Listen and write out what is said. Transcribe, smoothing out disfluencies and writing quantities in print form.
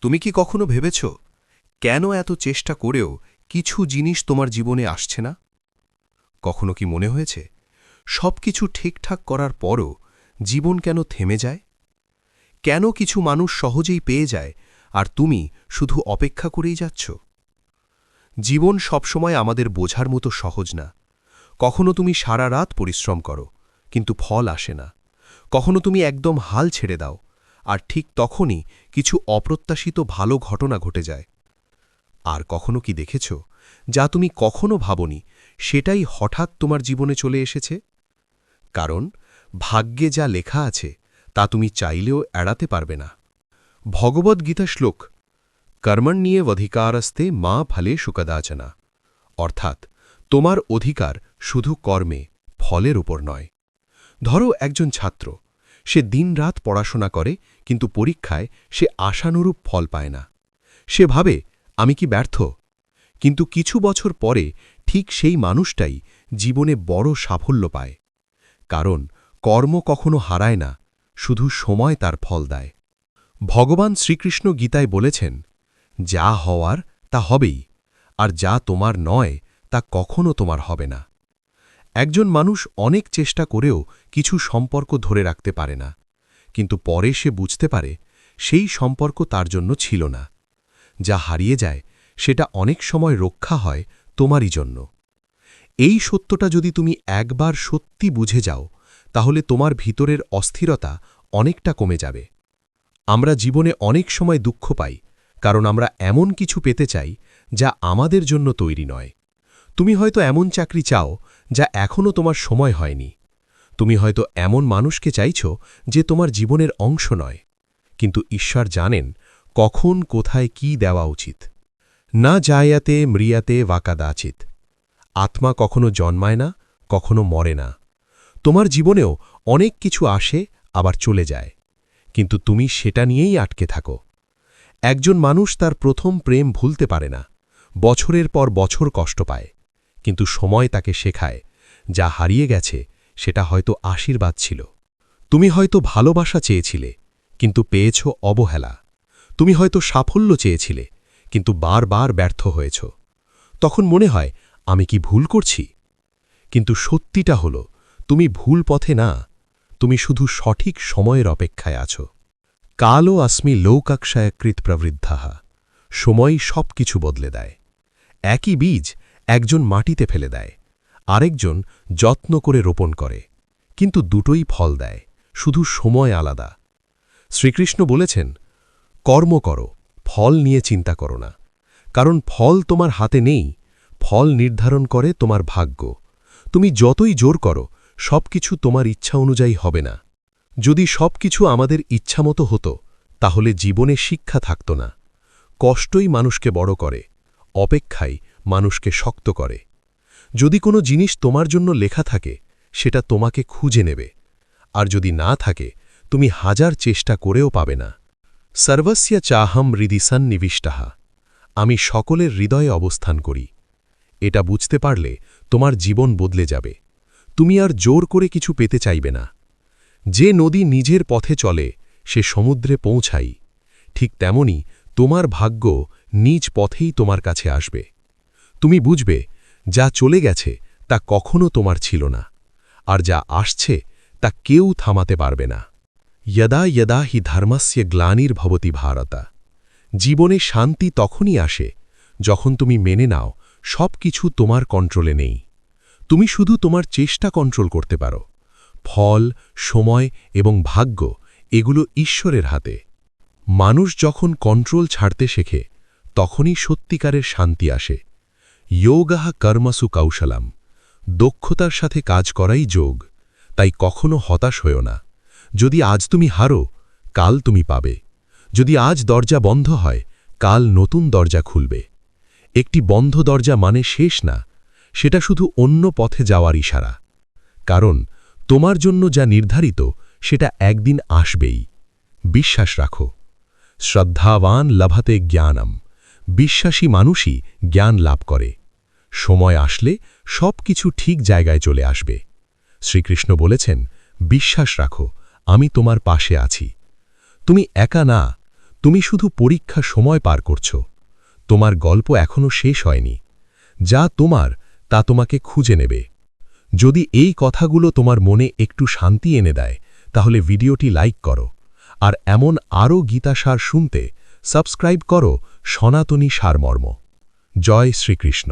তুমি কি কখনো ভেবেছ কেন এত চেষ্টা করেও কিছু জিনিস তোমার জীবনে আসছে না? কখনো কি মনে হয়েছে সবকিছু ঠিকঠাক করার পরও জীবন কেন থেমে যায়? কেন কিছু মানুষ সহজেই পেয়ে যায় আর তুমি শুধু অপেক্ষা করেই যাচ্ছ? জীবন সবসময় আমাদের বোঝার মতো সহজ না। কখনো তুমি সারা রাত পরিশ্রম করো, কিন্তু ফল আসে না। কখনো তুমি একদম হাল ছেড়ে দাও, আর ঠিক তখনই কিছু অপ্রত্যাশিত ভালো ঘটনা ঘটে যায়। আর কখনো কি দেখেছ যা তুমি কখনো ভাবনি সেটাই হঠাৎ তোমার জীবনে চলে এসেছে? কারণ ভাগ্যে যা লেখা আছে তা তুমি চাইলেও এড়াতে পারবে না। ভগবদ্গীতা শ্লোক কর্মণ্যেব অধিকারস্তে মা ফলেষু কদাচন, অর্থাৎ তোমার অধিকার শুধু কর্মে, ফলের উপর নয়। ধরো একজন ছাত্র, সে দিনরাত পড়াশোনা করে, কিন্তু পরীক্ষায় সে আশানুরূপ ফল পায় না। সে ভাবে আমি কি ব্যর্থ? কিন্তু কিছু বছর পরে ঠিক সেই মানুষটাই জীবনে বড় সাফল্য পায়। কারণ কর্ম কখনো হারায় না, শুধু সময় তার ফল দেয়। ভগবান শ্রীকৃষ্ণ গীতায় বলেছেন, যা হওয়ার তা হবেই, আর যা তোমার নয় তা কখনো তোমার হবে না। একজন মানুষ অনেক চেষ্টা করেও কিছু সম্পর্ক ধরে রাখতে পারে না, কিন্তু পরে সে বুঝতে পারে সেই সম্পর্ক তার জন্য ছিল না। যা হারিয়ে যায় সেটা অনেক সময় রক্ষা হয় তোমারই জন্য। এই সত্যটা যদি তুমি একবার সত্যি বুঝে যাও, তাহলে তোমার ভিতরের অস্থিরতা অনেকটা কমে যাবে। আমরা জীবনে অনেক সময় দুঃখ পাই, কারণ আমরা এমন কিছু পেতে চাই যা আমাদের জন্য তৈরি নয়। তুমি হয়তো এমন চাকরি চাও যা এখনও তোমার সময় হয়নি। তুমি হয়তো এমন মানুষকে চাইছ যে তোমার জীবনের অংশ নয়। কিন্তু ঈশ্বর জানেন কখন কোথায় কি দেওয়া উচিত। না জায়াতে ম্রিয়াতে বা কদাচিৎ। আত্মা কখনো জন্মায় না, কখনো মরে না। তোমার জীবনেও অনেক কিছু আসে আবার চলে যায়, কিন্তু তুমি সেটা নিয়েই আটকে থাকো। একজন মানুষ তার প্রথম প্রেম ভুলতে পারে না, বছরের পর বছর কষ্ট পায়, কিন্তু সময় তাকে শেখায় যা হারিয়ে গেছে সেটা হয়তো আশীর্বাদ ছিল। তুমি হয়তো ভালোবাসা চেয়েছিলে, কিন্তু পেয়েছ অবহেলা। তুমি হয়তো সাফল্য চেয়েছিলে, কিন্তু বারবার ব্যর্থ হয়েছ। তখন মনে হয় আমি কি ভুল করছি? কিন্তু সত্যিটা হলো তুমি ভুল পথে না, তুমি শুধু সঠিক সময়ের অপেক্ষায় আছো। কালো আস্মি লৌকাক্ষায়কৃত প্রবৃদ্ধাঃ। সময়ই সব কিছু বদলে দেয়। একই বীজ একজন মাটিতে ফেলে দেয়, আরেকজন যত্ন করে রোপণ করে, কিন্তু দুটোই ফল দেয়, শুধু সময় আলাদা। শ্রীকৃষ্ণ বলেছেন, কর্ম করো, ফল নিয়ে চিন্তা করো না। কারণ ফল তোমার হাতে নেই, ফল নির্ধারণ করে তোমার ভাগ্য। তুমি যতই জোর করো, সবকিছু তোমার ইচ্ছা অনুযায়ী হবে না। যদি সবকিছু আমাদের ইচ্ছামতো হতো, তাহলে জীবনে শিক্ষা থাকত না। কষ্টই মানুষকে বড় করে, অপেক্ষাই মানুষকে শক্ত করে। যদি কোনো জিনিস তোমার জন্য লেখা থাকে, সেটা তোমাকে খুঁজে নেবে, আর যদি না থাকে, তুমি হাজার চেষ্টা করেও পাবে না। সর্বস্য চাহম হৃদি সন্নিবিষ্টঃ। আমি সকলের হৃদয়ে অবস্থান করি। এটা বুঝতে পারলে তোমার জীবন বদলে যাবে। তুমি আর জোর করে কিছু পেতে চাইবে না। যে নদী নিজের পথে চলে সে সমুদ্রে পৌঁছায়। ঠিক তেমনি তোমার ভাগ্য নিজ পথেই তোমার কাছে আসবে। তুমি বুঝবে যা চলে গেছে তা কখনো তোমার ছিল না, আর যা আসছে তা কেউ থামাতে পারবে না। যদা যদা হি ধর্মস্য গ্লানির্ভবতি ভারত। জীবনে শান্তি তখনই আসে যখন তুমি মেনে নাও সব কিছু তোমার কন্ট্রোলে নেই। তুমি শুধু তোমার চেষ্টা কন্ট্রোল করতে পারো। ফল, সময় এবং ভাগ্য এগুলো ঈশ্বরের হাতে। মানুষ যখন কন্ট্রোল ছাড়তে শেখে, তখনই সত্যিকারের শান্তি আসে। যোগঃ কর্মসু কৌশলম। দক্ষতার সাথে কাজ করাই যোগ। তাই কখনো হতাশ হয়ো না। যদি আজ তুমি হারো, কাল তুমি পাবে। যদি আজ দরজা বন্ধ হয়, কাল নতুন দরজা খুলবে। একটি বন্ধ দরজা মানে শেষ না, সেটা শুধু অন্য পথে যাওয়ার ইশারা। কারণ তোমার জন্য যা নির্ধারিত সেটা একদিন আসবেই। বিশ্বাস রাখো। শ্রদ্ধাবান লভতে জ্ঞানম। বিশ্বাসী মানুষই জ্ঞান লাভ করে। সময় আসলে সব কিছু ঠিক জায়গায় চলে আসবে। শ্রীকৃষ্ণ বলেছেন, বিশ্বাস রাখো, আমি তোমার পাশে আছি। তুমি একা না, তুমি শুধু পরীক্ষা সময় পার করছ। তোমার গল্প এখনও শেষ হয়নি। যা তোমার তা তোমাকে খুঁজে নেবে। যদি এই কথাগুলো তোমার মনে একটু শান্তি এনে দেয়, তাহলে ভিডিওটি লাইক করো। আর এমন আরও গীতাসার শুনতে সাবস্ক্রাইব করো সনাতনী সারমর্ম। জয় শ্রীকৃষ্ণ।